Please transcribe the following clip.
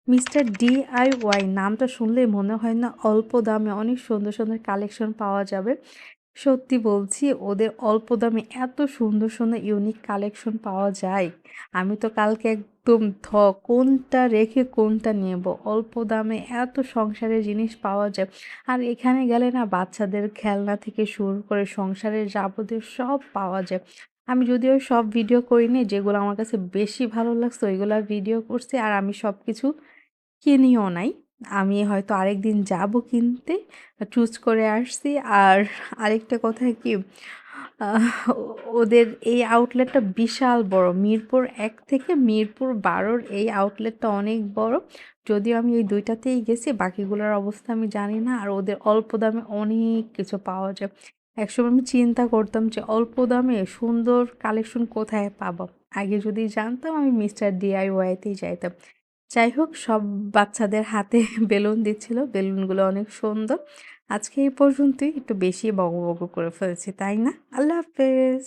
Mister DIY নামটা শুনলেই মনে হয় না অল্প দামে অনেক সুন্দর, সুন্দর কালেকশন পাওয়া যাবে। সত্যি বলছি ওদের অল্প দামে এত সুন্দর, সুন্দর ইউনিক কালেকশন পাওয়া যায়। আমি তো কালকে একদম কোনটা রেখে কোনটা নেব। অল্প দামে এত সংসারের জিনিস পাওয়া যায়। আর এখানে গেলে না বাচ্চাদের খেলনা থেকে শুরু করে সংসারের যাবতীয় সব পাওয়া যায়। আমি যদিও সব ভিডিও করিনি, যেগুলো আমার কাছে বেশি ভালো লাগছে ওইগুলা ভিডিও করছি আর আমি সবকিছু কিনিও নাই। আমি হয়তো আরেকদিন যাবো কিনতে, চুজ করে আসছি। আর আরেকটা কথা কি, আহ ওদের এই আউটলেটটা বিশাল বড়। মিরপুর ১ থেকে মিরপুর ১২ এই আউটলেটটা অনেক বড়। যদিও আমি এই ২ টাতেই গেছি, বাকিগুলোর অবস্থা আমি জানি না। আর ওদের অল্প দামে অনেক কিছু পাওয়া যায়। একসময় আমি চিন্তা করতাম যে অল্প দামে সুন্দর কালেকশন কোথায় পাবো? আগে যদি জানতাম আমি মিস্টার ডিআইওয়াই তেই যাইতাম। যাই হোক, সব বাচ্চাদের হাতে বেলুন দিচ্ছিল। বেলুনগুলো অনেক সুন্দর। আজকে এই পর্যন্তই। একটু বেশি বকবক করে ফেলেছি, তাই না? আল্লাহ হাফেজ।